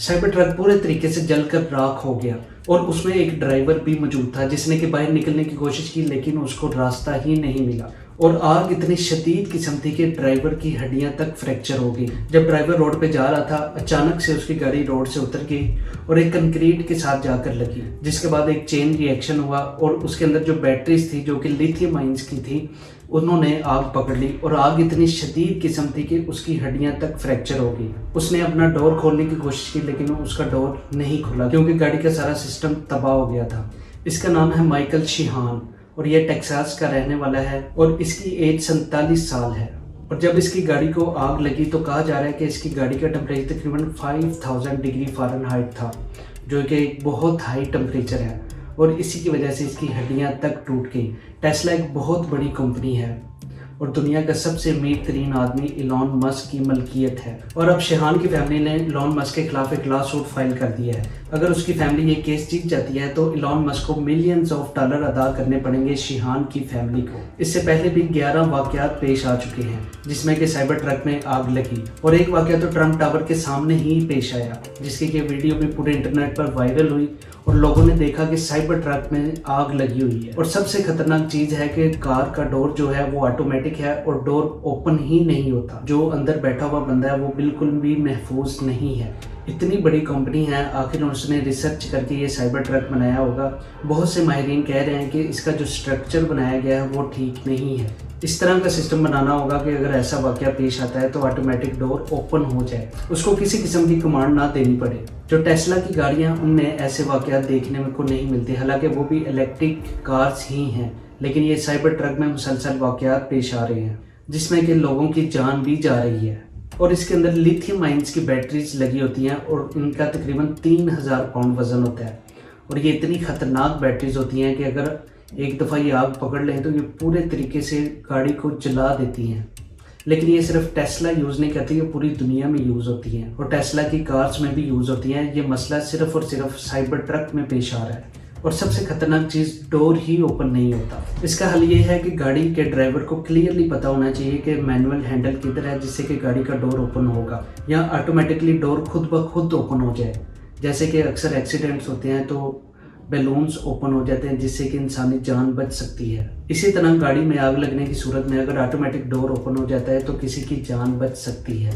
Cyber truck पूरे तरीके से जलकर राख हो गया और उसमें एक ड्राइवर भी मौजूद था जिसने कि बाहर निकलने की कोशिश की, लेकिन उसको रास्ता ही नहीं मिला और आग इतनी शदीद किस्म थी कि ड्राइवर की हड्डियां तक फ्रैक्चर हो गई। जब ड्राइवर रोड पे जा रहा था, अचानक से उसकी गाड़ी रोड से उतर गई और एक कंक्रीट के साथ जाकर लगी, जिसके बाद एक चेन रिएक्शन हुआ और उसके अंदर जो बैटरीज थी जो कि लिथियम आयंस की थी, उन्होंने आग पकड़ ली और आग इतनी शदीद किस्म थी कि उसकी हड्डियां तक फ्रैक्चर हो गई। उसने अपना डोर खोलने की कोशिश की, लेकिन उसका डोर नहीं खुला क्योंकि गाड़ी का सारा सिस्टम तबाह हो गया था। इसका नाम है माइकल शीहान और ये टेक्सास का रहने वाला है और इसकी एज 47 साल है। और जब इसकी गाड़ी को आग लगी तो कहा जा रहा है कि इसकी गाड़ी का टेम्परेचर तकरीबन 5000 डिग्री फ़ारेनहाइट था, जो कि एक बहुत हाई टेम्परेचर है और इसी की वजह से इसकी हड्डियां तक टूट गई। टेस्ला एक बहुत बड़ी कंपनी है और दुनिया का सबसे अमीर तरीन आदमी इलॉन मस्क की मलकियत है। और अब शीहान की फैमिली ने इलॉन मस्क के खिलाफ एक लॉ सूट फाइल कर दिया है। अगर उसकी फैमिली ये केस जीत जाती है तो इलॉन मस्क को मिलियंस ऑफ डॉलर अदा करने पड़ेंगे शीहान की फैमिली को। इससे पहले भी 11 वाकयात पेश आ चुके हैं जिसमें कि साइबर ट्रक में आग लगी और एक वाकया तो ट्रम्प टावर के सामने ही पेश आया, जिसकी कि वीडियो भी पूरे इंटरनेट पर वायरल हुई और लोगों ने देखा कि साइबर ट्रक में आग लगी हुई है। और सबसे खतरनाक चीज है कि कार का डोर जो है वो ऑटोमेटिक है और डोर ओपन ही नहीं होता। जो अंदर बैठा हुआ बंदा है वो बिल्कुल भी महफूज नहीं है। इतनी बड़ी कंपनी है, आखिर उसने रिसर्च करके ये साइबर ट्रक बनाया होगा। बहुत से माहिरीन कह रहे हैं कि इसका जो स्ट्रक्चर बनाया गया है वो ठीक नहीं है। इस तरह का सिस्टम बनाना होगा कि अगर ऐसा वाकया पेश आता है तो ऑटोमेटिक डोर ओपन हो जाए, उसको किसी किस्म की कमांड ना देनी पड़े। जो टेस्ला की गाड़ियां, उनमें ऐसे वाकयात देखने में को नहीं मिलते, हालांकि वो भी इलेक्ट्रिक कार्स ही हैं, लेकिन ये साइबर ट्रक में मुसलसल वाकयात पेश आ रहे हैं जिसमें कि लोगों की जान भी जा रही है। और इसके अंदर लिथियम आयंस की बैटरीज लगी होती हैं और इनका तकरीबन 3000 पाउंड वजन होता है और ये इतनी खतरनाक बैटरीज होती हैं कि अगर एक दफ़ा ये आग पकड़ लें तो ये पूरे तरीके से गाड़ी को जला देती हैं। लेकिन ये सिर्फ टेस्ला यूज़ नहीं करती, ये पूरी दुनिया में यूज़ होती हैं और टेस्ला की कार्स में भी यूज़ होती हैं। ये मसला सिर्फ और सिर्फ साइबर ट्रक में पेश आ रहा है और सबसे खतरनाक चीज़, डोर ही ओपन नहीं होता। इसका हल ये है कि गाड़ी के ड्राइवर को क्लियरली पता होना चाहिए कि मैनुअल हैंडल किधर है, जिससे कि गाड़ी का डोर ओपन होगा या ऑटोमेटिकली डोर खुद ब खुद ओपन हो जाए। जैसे कि अक्सर एक्सीडेंट्स होते हैं तो बैलून्स ओपन हो जाते हैं जिससे कि इंसानी जान बच सकती है। इसी तरह गाड़ी में आग लगने की सूरत में अगर ऑटोमेटिक डोर ओपन हो जाता है तो किसी की जान बच सकती है।